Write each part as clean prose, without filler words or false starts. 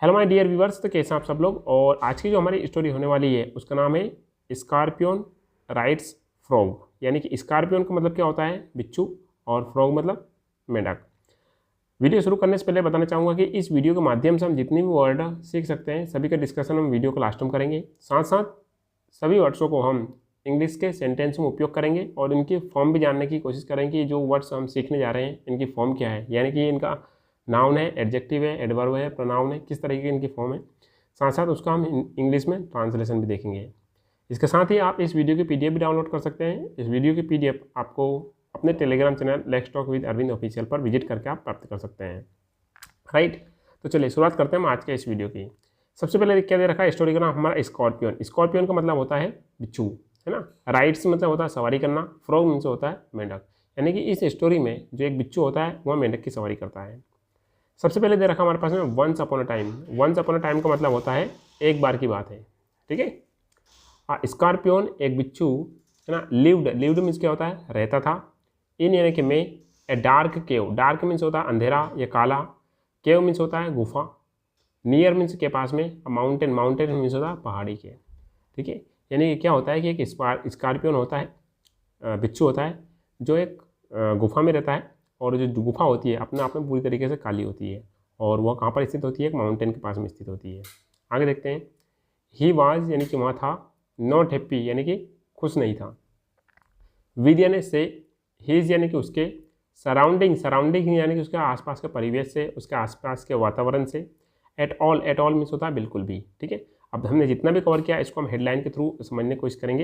Hello my dear viewers, तो कैसे हैं आप सब लोग। और आज की जो हमारी स्टोरी होने वाली है उसका नाम है स्कॉर्पियन राइड्स फ्रॉग। यानी कि स्कॉर्पियन का मतलब क्या होता है, बिच्छू, और फ्रॉग मतलब मेंढक। वीडियो शुरू करने से पहले बताना चाहूँगा कि इस वीडियो के माध्यम से हम जितने भी वर्ड सीख सकते हैं सभी का डिस्कशन हम वीडियो को लास्ट में करेंगे। साथ साथ सभी वर्ड्सों को हम इंग्लिश के सेंटेंस में उपयोग करेंगे और इनकी फॉर्म भी जानने की कोशिश करेंगे कि जो वर्ड्स हम सीखने जा रहे हैं इनकी फॉर्म क्या है, यानी कि इनका नाउन है, एडजेक्टिव है, एडवर्ब है, प्रोनाउन है, किस तरीके की इनकी फॉर्म है। साथ साथ उसका हम इंग्लिश में ट्रांसलेशन भी देखेंगे। इसके साथ ही आप इस वीडियो की पीडीएफ भी डाउनलोड कर सकते हैं। इस वीडियो की पीडीएफ आपको अपने Telegram channel let's talk with Arvind official पर विजिट करके आप प्राप्त कर सकते हैं। राइट, तो चलिए शुरुआत करते हैं हम आज के इस वीडियो की। सबसे पहले क्या दे रखा है स्टोरी का नाम हमारा स्कॉर्पियन। स्कॉर्पियन का मतलब होता है बिच्छू, है ना। राइड्स मतलब होता है सवारी करना, फ्रॉग मीन्स होता है मेंढक। यानी कि इस स्टोरी में जो एक बिच्छू होता है वह मेंढक की सवारी करता है। सबसे पहले दे रखा हमारे पास में once upon a time. Once upon a time का मतलब होता है एक बार की बात है, ठीक है। स्कॉर्पियन एक बिच्छू, है ना। लिव्ड, लिव्ड मीन्स क्या होता है, रहता था। इन यानी कि में ए डार्क केव, डार्क मीन्स होता है अंधेरा या काला, केव मीन्स होता है गुफा, नियर मीन्स के पास में, माउंटेन, माउंटेन मीन्स होता है पहाड़ी के, ठीक है। यानी कि क्या होता है कि एक स्कॉर्पियन होता है, बिच्छू होता है जो एक गुफा में रहता है, और जो गुफा होती है अपने आप में पूरी तरीके से काली होती है, और वह कहाँ पर स्थित होती है, एक माउंटेन के पास में स्थित होती है। आगे देखते हैं। ही वाज यानी कि वहाँ था, नॉट हैप्पी यानी कि खुश नहीं था, विद यानी से, हीज यानी कि उसके, सराउंडिंग, सराउंडिंग यानी कि उसके आसपास के परिवेश से, उसके आसपास के वातावरण से, at all, at all means होता है बिल्कुल भी, ठीक है। अब हमने जितना भी कवर किया इसको हम हेडलाइन के थ्रू समझने की कोशिश करेंगे।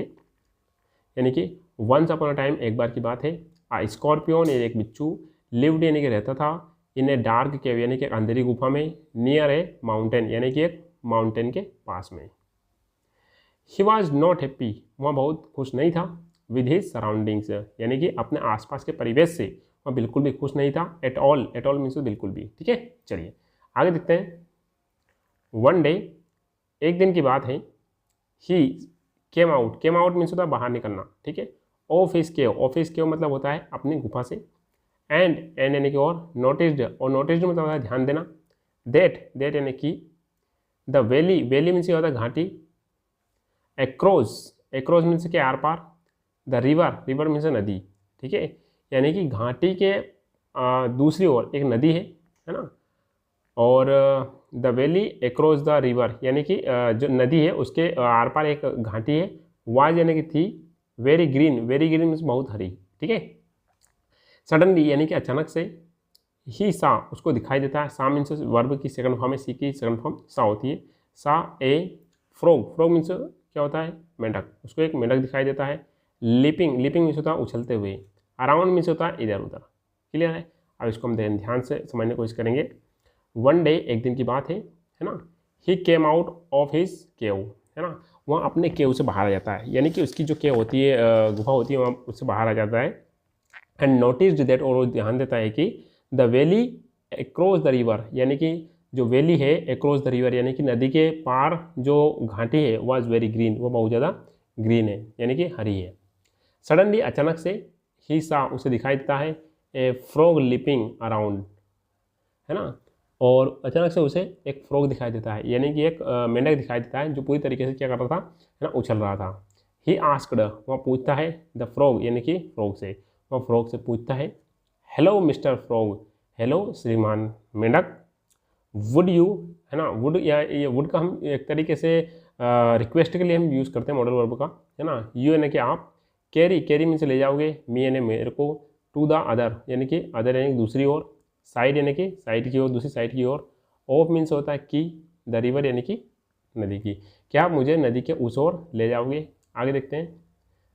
यानी कि वंस अपॉन अ टाइम एक बार की बात है, स्कॉर्पियन एक बिच्छू, लिव्ड यानी कि रहता था, इन ए डार्क केव यानी कि अंधेरी गुफा में, नियर ए माउंटेन यानी कि एक माउंटेन के पास में। ही वॉज नॉट हैप्पी, वह बहुत खुश नहीं था, विद हिज सराउंडिंग्स यानी कि अपने आसपास के परिवेश से वह बिल्कुल भी खुश नहीं था। At all, at all means बिल्कुल भी, ठीक है। चलिए आगे देखते हैं। वन डे, एक दिन की बात है, he came out, came out means होता है बाहर निकलना, ठीक है। Of his cave, of his cave मतलब होता है अपनी गुफा से, एंड यानी कि और, नोटिस्ड, और नोटिस्ड मतलब होता है ध्यान देना, दैट, दैट यानी कि, द वैली, वैली मीन्स होता है घाटी, एक्रोज, एक्रोज मीन्स के आर पार, द रिवर, रिवर मीन्स नदी, ठीक है। यानी कि घाटी के दूसरी ओर एक नदी है ना, और the valley across the river यानी कि जो नदी है उसके आर पार एक घाटी है। वाज यानी कि थी, very green, very green means बहुत हरी, ठीक है। सडनली यानी कि अचानक से, ही सा उसको दिखाई देता है, सा मीन्स वर्ब की सेकंड फॉर्म है, सी की सेकंड फॉर्म सा होती है। सा ए फ्रॉग, फ्रॉग मीन्स क्या होता है, मेंढक, उसको एक मेंढक दिखाई देता है। लिपिंग, लिपिंग मीन्स होता है उछलते हुए, अराउंड मीन्स होता है इधर उधर, क्लियर है। अब इसको हम ध्यान से समझने की कोशिश करेंगे। वन डे, एक दिन की बात है ना। ही केम आउट ऑफ हिज केव, है ना, वह अपने केव से बाहर आ जाता है, यानी कि उसकी जो केव होती है, गुफा होती है, वहाँ उससे बाहर आ जाता है। एंड नोटिस्ड दैट, और ध्यान देता है कि the valley across the river यानी कि जो वैली है अक्रॉस द रिवर यानी कि नदी के पार जो घाटी है वॉज वेरी ग्रीन, वो बहुत ज़्यादा ग्रीन है यानी कि हरी है। सडनली अचानक से, ही सा उसे दिखाई देता है, ए फ्रॉग लिपिंग अराउंड, है ना, और अचानक से उसे एक फ्रॉग दिखाई देता है यानी कि एक मेंढक दिखाई देता है जो पूरी तरीके से क्या कर रहा था, है ना, उछल रहा था। ही आस्क्ड, वह पूछता है, द फ्रॉग यानी कि फ्रॉग से, वह फ्रॉग से पूछता है, हेलो मिस्टर फ्रॉग, हेलो श्रीमान मेंढक, वुड यू, है ना, वुड या ये वुड का हम एक तरीके से रिक्वेस्ट के लिए हम यूज़ करते हैं मॉडल वर्ब का, है ना। यू यानी कि आप, कैरी, कैरी मीन्स ले जाओगे, मी यानी मेरे को, टू द अदर यानी कि अदर यानी दूसरी ओर, साइड यानी कि साइड की ओर, दूसरी साइड की ओर, ऑफ मीन्स होता है की, द रिवर यानी कि नदी की, क्या आप मुझे नदी के उस ओर ले जाओगे। आगे देखते हैं।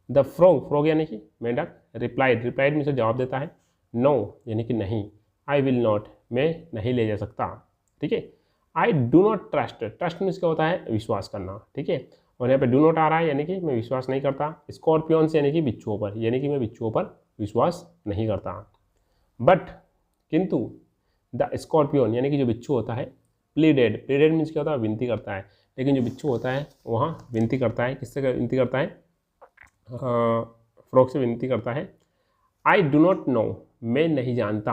द फ्रॉग, फ्रॉग यानी कि मेंढक, रिप्लाइड, रिप्लाइड मीन्स जवाब देता है, नो यानी कि नहीं, आई विल नॉट, मैं नहीं ले जा सकता, ठीक है। आई do not trust, trust means क्या होता है, विश्वास करना, ठीक है। और यहाँ पे डू नॉट आ रहा है यानी कि मैं विश्वास नहीं करता। स्कॉर्पियंस यानी कि बिच्छुओं पर, यानी कि मैं बिच्छुओं पर विश्वास नहीं करता। बट, किंतु, द स्कॉर्पियन यानी कि जो बिच्छू होता है, प्लीडेड, प्लीडेड मीन्स क्या होता है, विनती करता है, लेकिन जो बिच्छू होता है वहाँ विनती करता है, किससे विनती करता है, फ्रॉग से विनती करता है। आई डू नॉट नो, मैं नहीं जानता,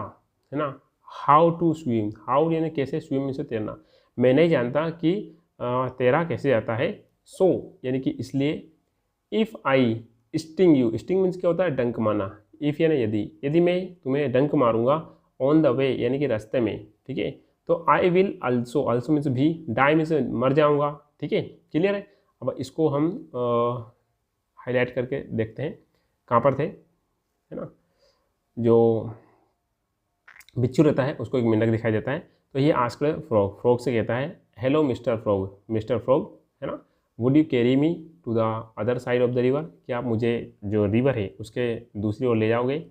है ना, हाउ टू स्विम, हाउ यानी कैसे, स्विम मीन्स तैरना, मैं नहीं जानता कि तेरा कैसे जाता है। सो यानी कि इसलिए, if I sting you, sting means क्या होता है, डंक मारना। इफ़ यानी यदि मैं तुम्हें डंक मारूंगा ऑन द वे यानी कि रास्ते में, ठीक है, तो I will also, also means भी, डाई मीन्स मर जाऊंगा, ठीक है, क्लियर है। अब इसको हम हाईलाइट करके देखते हैं कहाँ पर थे, है ना। जो बिच्छू रहता है उसको एक मेंढक दिखाई देता है, तो ये आस्क्ड फ्रॉग, फ्रॉग से कहता है hello mister frog, mister frog, है ना, would you carry me to the other side of the river, क्या आप मुझे जो रिवर है उसके दूसरी ओर ले जाओगे।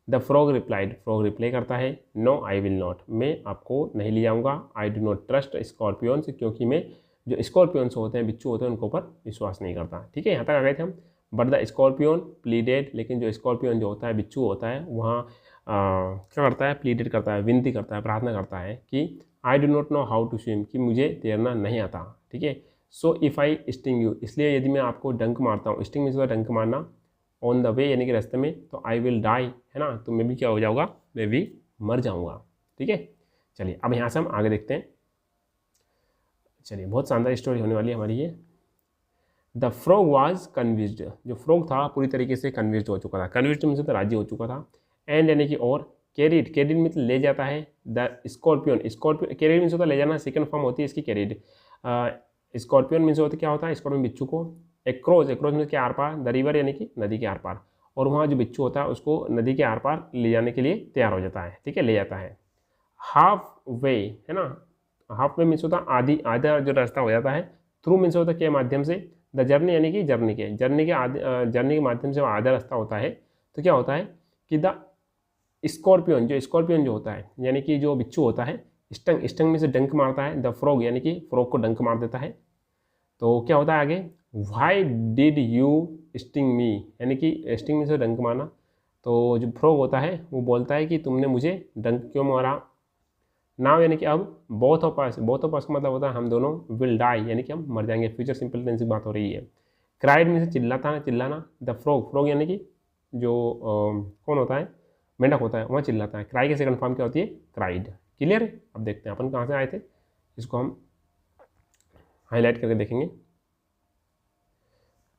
The frog replied, frog reply करता है नो आई विल नॉट, मैं आपको नहीं ले जाऊँगा। I do not trust scorpions, क्योंकि मैं जो स्कॉर्पियंस होते हैं, बिच्छू होते हैं, उनके ऊपर विश्वास नहीं करता, ठीक है। यहाँ तक आ गए थे हम। बट द स्कॉर्पियन प्लीडेड, लेकिन जो स्कॉर्पियन जो होता है, बिच्छू होता है, वहाँ क्या करता है, प्लीडेड करता है, विनती करता है, प्रार्थना करता है कि I do not know how to swim, कि मुझे तैरना नहीं आता, ठीक है। So if I sting you, इसलिए यदि मैं आपको डंक मारता हूँ, स्टिंग मीन्स डंक मारना, ऑन द वे यानी कि रास्ते में, तो आई विल डाई, है ना, तो मैं भी क्या हो जाऊँगा, मैं भी मर जाऊँगा, ठीक है। चलिए अब यहाँ से हम आगे देखते हैं। चलिए बहुत शानदार स्टोरी होने वाली है हमारी ये। द फ्रॉग वॉज कन्विंस्ड, जो फ्रॉग था पूरी तरीके से कन्विंस्ड हो चुका था, कन्विंस्ड मीन्स तो राजी हो चुका था। एंड यानी कि और, कैरिड, कैरिड मीन्स ले जाता है। The scorpion, scorpion carried means होता है ले जाना, सेकंड फॉर्म होती है इसकी कैरिड। स्कॉर्पियन मीन्स होता है क्या होता है, स्कॉर्पियन बिच्छू को। एक्रोज, एक्रोज मीन्स के आर पार, द रिवर यानी कि नदी के आर पार, और वहाँ जो बिच्छू होता है उसको नदी के आर पार ले जाने के लिए तैयार हो जाता है, ठीक है, ले जाता है। हाफ वे, है ना, हाफ वे मीन्स होता है आधी, आधा जो रास्ता हो जाता है। थ्रू मीन्स होता है के माध्यम से। द जर्नी यानी कि जर्नी के जर्नी के माध्यम से आधा रास्ता होता है, तो क्या होता है कि द स्कॉर्पियन, जो स्कॉर्पियन जो होता है यानी कि जो बिच्छू होता है, स्टंग, स्टंग में से डंक मारता है। द फ्रॉग यानी कि फ्रॉग को डंक मार देता है। तो क्या होता है आगे, व्हाई डिड यू स्टिंग मी, यानी कि स्टिंग में से डंक मारना। तो जो फ्रॉग होता है वो बोलता है कि तुमने मुझे डंक क्यों मारा। नाउ यानी कि अब, both of us, both of अस का मतलब होता है हम दोनों, विल डाई यानी कि हम मर जाएंगे, फ्यूचर सिंपल टेंस की बात हो रही है। क्राइड में से चिल्लाता, चिल्लाना। द फ्रॉग, फ्रॉग यानी कि जो कौन होता है, मेंढक होता है, वहाँ चिल्लाता है। क्राई के सेकंड फॉर्म क्या होती है, क्राइड, क्लियर है। अब देखते हैं अपन कहाँ से आए थे, इसको हम हाईलाइट करके देखेंगे।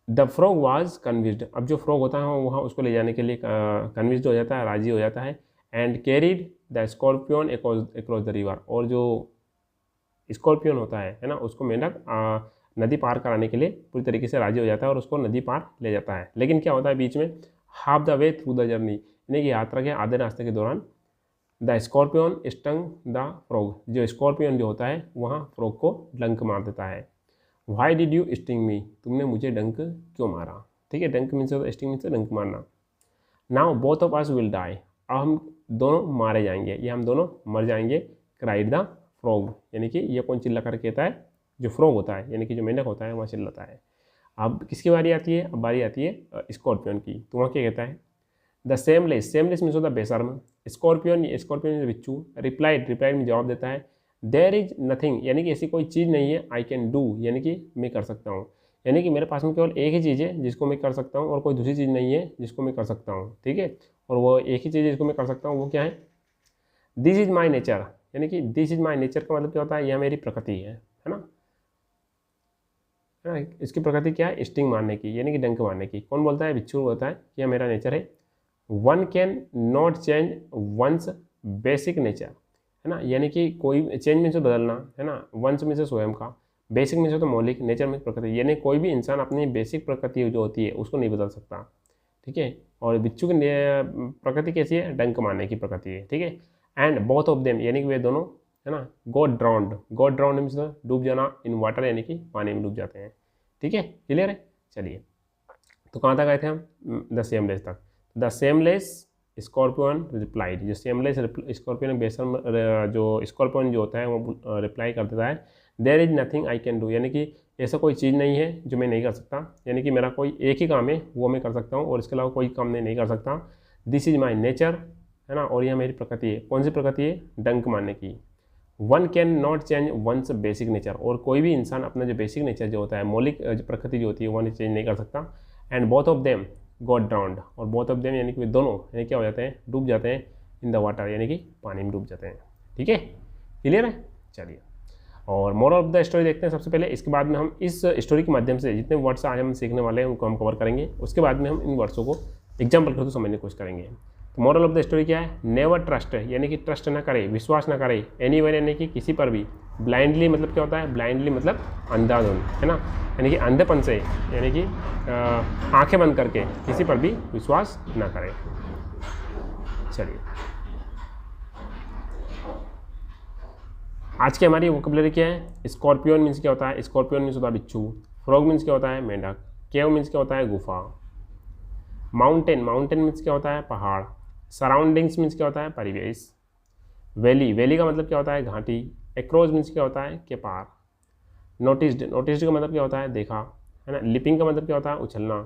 द फ्रॉग वाज कन्विंस्ड, अब जो फ्रॉग होता है वहाँ उसको ले जाने के लिए कन्विंस्ड हो जाता है, राजी हो जाता है। And carried the scorpion across the river, और जो स्कॉर्पियन होता है ना, उसको मेंढक नदी पार कराने के लिए पूरी तरीके से राजी हो जाता है और उसको नदी पार ले जाता है। लेकिन क्या होता है बीच में, half the way through the journey, यानी कि यात्रा के आधे रास्ते के दौरान, the scorpion stung the frog, जो स्कॉर्पियन जो होता है वहाँ फ्रॉग को डंक मार देता है। वाई डिड यू स्टिंग मी, तुमने मुझे डंक क्यों मारा, ठीक है, डंक मीन्स स्टिंग मीन्स डंक मारना। Now both of us will die, अब हम दोनों मारे जाएंगे, ये हम दोनों मर जाएंगे। क्राइड द फ्रॉग, यानी कि ये कौन चिल्ला कर कहता है, जो फ्रॉग होता है यानी कि जो मेंढक होता है वहाँ चिल्लाता है। अब किसकी बारी आती है, अब बारी आती है स्कॉर्पियन की, तो वहाँ क्या कहता है, द सेमलेस, सेमलेस मीन्स होता है बेशर्म। स्कॉर्पियन, स्कॉर्पियन बिच्छू, रिप्लाइड, रिप्लाइड में जवाब देता है, देयर इज नथिंग, यानी कि ऐसी कोई चीज़ नहीं है, आई कैन डू, यानी कि मैं कर सकता हूँ, यानी कि मेरे पास में केवल एक ही चीज़ है जिसको मैं कर सकता हूँ और कोई दूसरी चीज़ नहीं है जिसको मैं कर सकता हूँ, ठीक है। और वो एक ही चीज़ जिसको मैं कर सकता हूँ वो क्या है, दिस इज माई नेचर, यानी कि दिस इज माई नेचर का मतलब क्या होता है, यह मेरी प्रकृति है ना, है ना। इसकी प्रकृति क्या है, स्टिंग मारने की, यानी कि डंक मारने की। कौन बोलता है, बिच्छू बोलता है कि यह मेरा नेचर है। One can not change one's basic nature, है ना, यानी कि कोई चेंज मीन्स बदलना, है ना, वंस मीन्स स्वयं का, बेसिक मीन्स तो मौलिक, नेचर मीन्स प्रकृति, यानी कोई भी इंसान अपनी बेसिक प्रकृति जो होती है उसको नहीं बदल सकता, ठीक है। और बिच्छू की प्रकृति कैसी है, डंक मारने की प्रकृति है, ठीक है। एंड बोथ ऑफ देम, यानी कि वे दोनों, है ना, got drowned, got drowned means डूब जाना, इन वाटर यानी कि पानी में डूब जाते हैं, ठीक है, क्लियर है। चलिए तो कहाँ तक आए थे हम, द सेमलेस तक। द सेमलेस स्कॉर्पियन रिप्लाइड, जो सेमलेस स्कॉर्पियन बेसम, जो स्कॉर्पियन जो होता है वो रिप्लाई कर देता है, there is nothing I can do, यानी कि ऐसा कोई चीज़ नहीं है जो मैं नहीं कर सकता, यानी कि मेरा कोई एक ही काम है वो मैं कर सकता हूँ और इसके अलावा कोई काम मैं नहीं कर सकता। दिस इज माई नेचर, है ना, और यह मेरी प्रकृति है। कौन सी प्रकृति है, डंक मारने की। One can not change one's basic nature, और कोई भी इंसान अपना जो बेसिक नेचर जो होता है, मौलिक प्रकृति जो होती है वो चेंज नहीं कर सकता। And both of them got drowned, और बोथ ऑफ देम यानी कि वे दोनों, यानी क्या हो जाते हैं, डूब जाते हैं इन द वाटर, यानी कि पानी में डूब जाते हैं, ठीक है, क्लियर है। चलिए और मोरल ऑफ द स्टोरी देखते हैं सबसे पहले, इसके बाद में हम इस स्टोरी के माध्यम से जितने वर्ड्स आज हम सीखने वाले हैं उनको हम कवर करेंगे, उसके बाद में हम इन वर्ड्सों को एग्जाम्पल के थ्रू समझने की कोशिश करेंगे। तो मोरल ऑफ द स्टोरी क्या है? नेवर ट्रस्ट, यानी कि ट्रस्ट ना करे, विश्वास ना करे, एनीवन यानी कि किसी पर भी, ब्लाइंडली मतलब क्या होता है? ब्लाइंडली मतलब अंधाधुंध, है ना, यानी कि अंधेपन से, यानी कि आंखें बंद करके किसी पर भी विश्वास ना करें। चलिए, आज की हमारी वोकैबुलरी क्या है? स्कॉर्पियन मीन्स क्या होता है? स्कॉर्पियन मीन्स होता है बिच्छू। फ्रॉग मीन्स क्या होता है? मेंढक। केव मीन्स क्या होता है? गुफा। माउंटेन, माउंटेन मीन्स क्या होता है? पहाड़। सराउंडिंग्स मीन्स क्या होता है? परिवेश। वैली, वैली का मतलब क्या होता है? घाटी। एक्रोज मीन्स क्या होता है? के पार। नोटिस्ड, नोटिस्ड का मतलब क्या होता है? देखा, है ना। लिपिंग का मतलब क्या होता है? उछलना।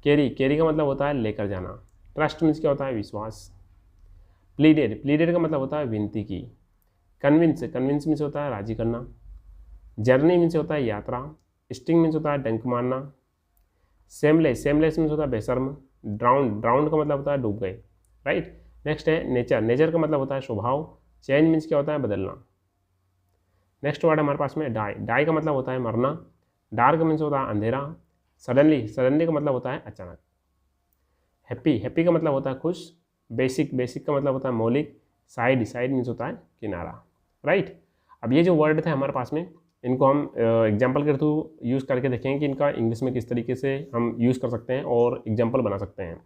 कैरी, कैरी का मतलब होता है लेकर जाना। ट्रस्ट मीन्स क्या होता है? विश्वास। प्लीडेड, प्लीडेड का मतलब होता है विनती की। कन्विंस, कन्विंस मीन्स होता है राजी करना। जर्नी मीन्स होता है यात्रा। स्टिंग मीन्स होता है डंक मारना। सेमलेस, सेमलेस मीन्स होता है बेशर्म। ड्राउंड, ड्राउंड का मतलब होता है डूब गए, राइट। नेक्स्ट है नेचर, नेचर का मतलब होता है स्वभाव। चेंज मीन्स क्या होता है? बदलना। नेक्स्ट वर्ड हमारे पास में डाई, डाई का मतलब होता है मरना। डार्क मीन्स होता है अंधेरा। सडनली, सडनली का मतलब होता है अचानक। हैप्पी, हैप्पी का मतलब होता है खुश। बेसिक, बेसिक का मतलब होता है मौलिक। साइड, साइड मीन्स होता है किनारा, राइट। अब ये जो वर्ड थे हमारे पास में, इनको हम एग्जाम्पल के थ्रू यूज़ करके देखेंगे कि इनका इंग्लिश में किस तरीके से हम यूज़ कर सकते हैं और एग्जाम्पल बना सकते हैं।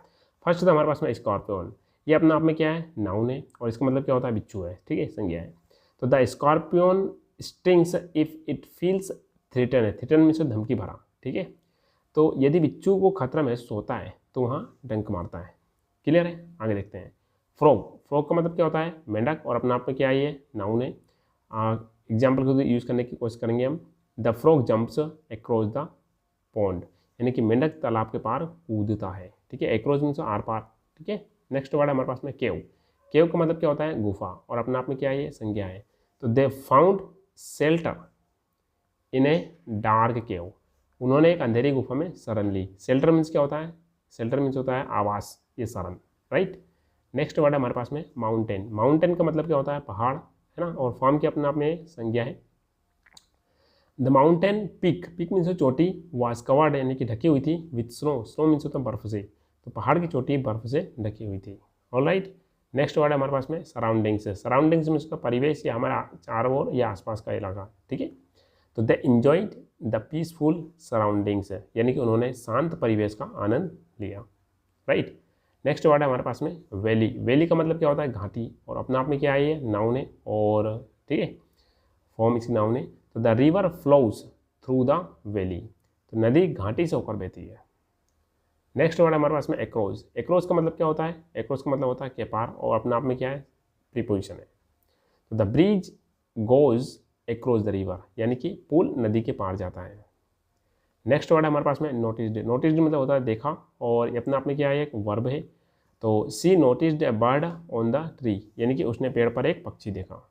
फर्स्ट था हमारे पास में स्कॉर्पियन, ये अपने आप में क्या है? नाउन है, और इसका मतलब क्या होता है? बिच्छू है, ठीक है, संज्ञा है। तो the scorpion stings if it feels threaten है, थ्रेटन मीन्स धमकी भरा, ठीक है। तो यदि बिच्छू को खतरा महसूस होता है तो वहाँ डंक मारता है। क्लियर है? आगे देखते हैं। फ्रॉग, फ्रॉग का मतलब क्या होता है? मेंढक, और अपने आप में क्या है? ये नाउन है। एग्जाम्पल को यूज़ करने की कोशिश करेंगे हम। The frog jumps across the pond, यानी कि मेंढक तालाब के पार कूदता है, ठीक है। अक्रॉस मीन्स आर पार, ठीक है। नेक्स्ट वर्ड है हमारे पास में केव, केव का मतलब क्या होता है? गुफा, और अपने आप में क्या है? ये संज्ञा है। तो they found shelter in a dark cave, उन्होंने एक अंधेरी गुफा में शरण ली। शेल्टर मीन्स क्या होता है? शेल्टर मीन्स होता है आवास, ये शरण, राइट। नेक्स्ट वर्ड है हमारे पास में माउंटेन, माउंटेन का मतलब क्या होता है? पहाड़, है ना, और फॉर्म की अपने आप में संज्ञा है। The mountain peak, peak means चोटी, वाज कवर्ड यानी कि ढकी हुई थी, विथ स्नो, स्नो मीन्स होता है बर्फ से, तो पहाड़ की चोटी बर्फ से ढकी हुई थी। ऑलराइट। नेक्स्ट वर्ड है हमारे पास में सराउंडिंग्स, सराउंडिंग्स मीन्स का परिवेश या हमारा चारों ओर या आसपास का इलाका, ठीक है। तो the enjoyed the peaceful surroundings, यानी कि उन्होंने शांत परिवेश का आनंद लिया, राइट। नेक्स्ट वर्ड है हमारे पास में वैली, वैली का मतलब क्या होता है? घाटी, और अपने आप में क्या है? ये नाउन है, और ठीक है, फॉर्म इसकी नाउन है। तो the river flows through the valley, तो नदी घाटी से होकर बहती है। नेक्स्ट वर्ड है हमारे पास में एक्रोज, एक्रोज का मतलब क्या होता है? एक्रोज का मतलब होता है के पार, और अपने आप में क्या है? प्रीपोजिशन है। तो the bridge goes across the river, यानी कि पुल नदी के पार जाता है। नेक्स्ट वर्ड है हमारे पास में नोटिस्ड, नोटिस्ड मतलब होता है देखा, और ये अपने आप में क्या है? एक वर्ब है। तो she noticed a bird on the tree, यानी कि उसने पेड़ पर एक पक्षी देखा।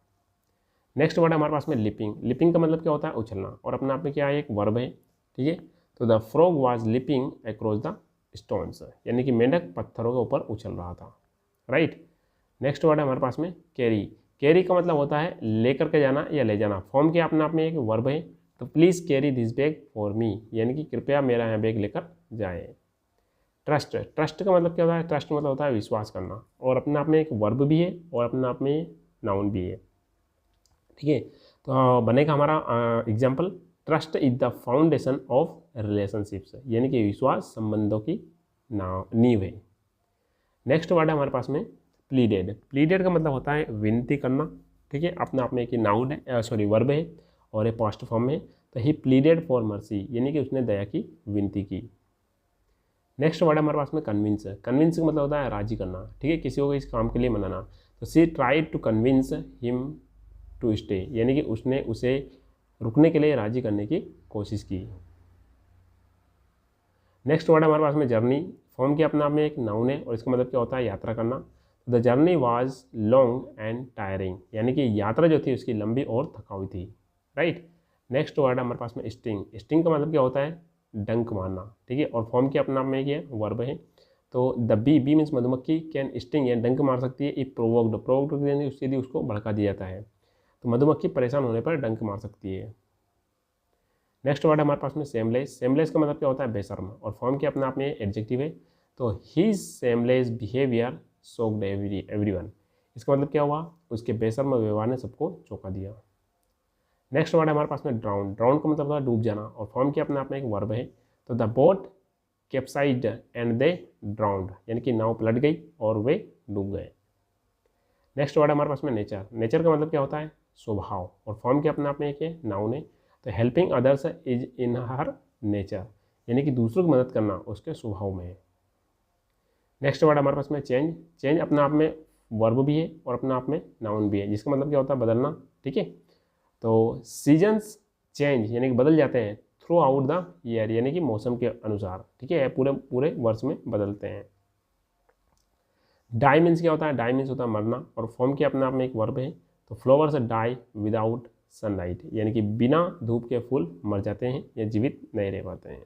नेक्स्ट वर्ड है हमारे पास में लिपिंग, लिपिंग का मतलब क्या होता है? उछलना, और अपने आप में क्या है? एक वर्ब है, ठीक है। तो the frog was leaping across the stones, यानी कि मेंढक पत्थरों के ऊपर उछल रहा था, राइट। नेक्स्ट वर्ड है हमारे पास में कैरी, कैरी का मतलब होता है लेकर के जाना या ले जाना, फॉर्म के अपने आप में एक वर्ब है। तो please carry this bag for me, यानी कि कृपया मेरा यह बैग लेकर जाए। ट्रस्ट, ट्रस्ट का मतलब क्या होता है? ट्रस्ट मतलब होता है विश्वास करना, और अपने आप में एक वर्ब भी है, और अपने आप में नाउन भी है, ठीक है। तो बनेगा हमारा example, trust is the foundation of relationships, यानी कि विश्वास संबंधों की नींव है। नेक्स्ट वर्ड है हमारे पास में प्लीडेड, प्लीडेड का मतलब होता है विनती करना, ठीक है। अपने आप में एक नाउन है, सॉरी वर्ब है, और ये पास्ट फॉर्म में। तो ही प्लीडेड फॉर मर्सी, यानी कि उसने दया की विनती की। नेक्स्ट वर्ड है हमारे पास में कन्विंस, कन्विंस का मतलब होता है राजी करना, ठीक है, किसी को इस काम के लिए मनाना। तो she tried to convince him to stay, यानी कि उसने उसे रुकने के लिए राजी करने की कोशिश की। नेक्स्ट वर्ड है हमारे पास में जर्नी, फॉर्म के अपने आप में एक नाउन है, और इसका मतलब क्या होता है? यात्रा करना। The journey was long and tiring, यानी कि यात्रा जो थी उसकी लंबी और थकाऊ थी, राइट। नेक्स्ट वर्ड है हमारे पास में स्टिंग, स्टिंग का मतलब क्या होता है? डंक मारना, ठीक है, और फॉर्म के अपने आप में ये वर्ब है। तो द बी, बी मीन्स मधुमक्खी, कैन स्टिंग या डंक मार सकती है। इफ प्रोवोक्ड, प्रोवोक्ड यानी उसके लिए उसको भड़का दिया जाता है। तो मधुमक्खी परेशान होने पर डंक मार सकती है। नेक्स्ट वर्ड है हमारे पास में सेमलेस। सेमलेस का मतलब क्या होता है? बेशर्म। और फॉर्म के अपने आप में एडजेक्टिव है, तो his seamless behaviour shocked everyone. इसका मतलब क्या हुआ? उसके बेशर्म व्यवहार ने सबको चौंका दिया। नेक्स्ट वर्ड है हमारे पास में ड्राउन। ड्राउन का मतलब होता है डूब जाना, और फॉर्म के अपने आप में एक वर्ब है, तो the boat capsized and they drowned, यानी कि नाव पलट गई और वे डूब गए। नेक्स्ट वर्ड है हमारे पास में नेचर। नेचर का मतलब क्या होता है? स्वभाव, और फॉर्म के अपने आप में एक है, नाउन है, तो helping others is in her nature, यानी कि दूसरों की मदद करना उसके स्वभाव में है। नेक्स्ट वर्ड हमारे पास में चेंज। चेंज अपने आप में वर्ब भी है और अपने आप में नाउन भी है, जिसका मतलब क्या होता है? बदलना। ठीक है, तो सीजन्स चेंज यानी कि बदल जाते हैं थ्रू आउट द ईयर, यानी कि मौसम के अनुसार। ठीक है, पूरे पूरे वर्ष में बदलते हैं। डाई मीन्स क्या होता है? डाई मीन्स होता है मरना, और फॉर्म के अपने आप में एक वर्ब है, तो फ्लावर्स डाई विदाउट सनलाइट, यानी कि बिना धूप के फूल मर जाते हैं या जीवित नहीं रह पाते हैं।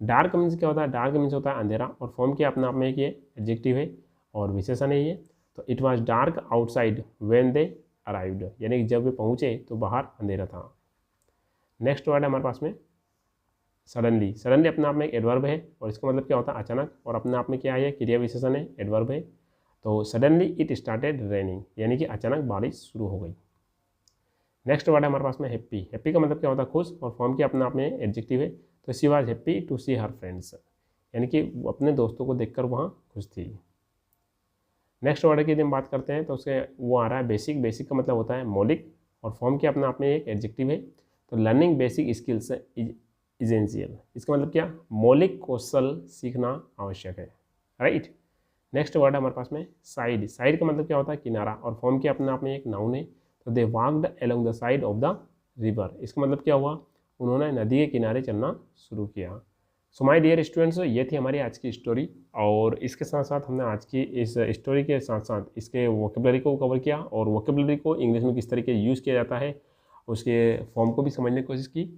डार्क मीन्स क्या होता है? डार्क मीन्स होता है अंधेरा, और फॉर्म के अपने आप में एक ये एडजेक्टिव है और विशेषण है ये, तो it was dark outside when they arrived, यानी कि जब वे पहुँचे तो बाहर अंधेरा था। नेक्स्ट वर्ड है हमारे पास में सडनली। सडनली अपने आप में एक एडवर्ब है, और इसका मतलब क्या होता है? अचानक, और अपने आप में क्या है? क्रिया विशेषण है, एडवर्ब है, तो सडनली इट स्टार्टेड रेनिंग, यानी कि अचानक बारिश शुरू हो गई। नेक्स्ट वर्ड है हमारे पास में हैप्पी। हैप्पी का मतलब क्या होता है? खुश, और फॉर्म के अपने आप में एडजेक्टिव है, तो she was happy to see her friends, यानी कि वो अपने दोस्तों को देखकर वहाँ खुश थी। नेक्स्ट वर्ड की यदि हम बात करते हैं तो उसके वो आ रहा है बेसिक। बेसिक का मतलब होता है मौलिक, और फॉर्म के अपने आप में एक एडजेक्टिव है, तो learning basic skills is essential. इसका मतलब क्या? मौलिक कौशल सीखना आवश्यक है, राइट। नेक्स्ट वर्ड है हमारे पास में साइड। साइड का मतलब क्या होता है? किनारा, और फॉर्म के अपने आप में एक नाउन है, तो they walked along the side of the river. इसका मतलब क्या हुआ? उन्होंने नदी के किनारे चलना शुरू किया। सो माय डियर स्टूडेंट्स, ये थी हमारी आज की स्टोरी, और इसके साथ साथ हमने आज की इस स्टोरी के साथ साथ इसके वोकेबलरी को कवर किया, और वोकेबलरी को इंग्लिश में किस तरीके यूज़ किया जाता है उसके फॉर्म को भी समझने की कोशिश की,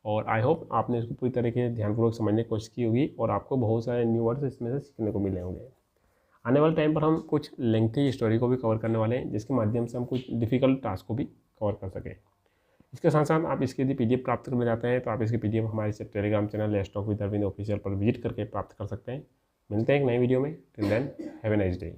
और आई होप आपने इसको पूरी तरीके से ध्यानपूर्वक समझने की कोशिश की होगी, और आपको बहुत सारे न्यू वर्ड्स इसमें से सीखने को मिले होंगे। आने वाले टाइम पर हम कुछ लेंथी स्टोरी को भी कवर करने वाले हैं, जिसके माध्यम से हम कुछ डिफ़िकल्ट टास्क को भी कवर कर सकें। इसके साथ साथ आप इसके यदि PDF प्राप्त करना चाहते हैं तो आप इसकी PDF हमारे Telegram channel let's talk with Arvind official पर विजिट करके प्राप्त कर सकते हैं। मिलते हैं एक नई वीडियो में। Till then have a nice day.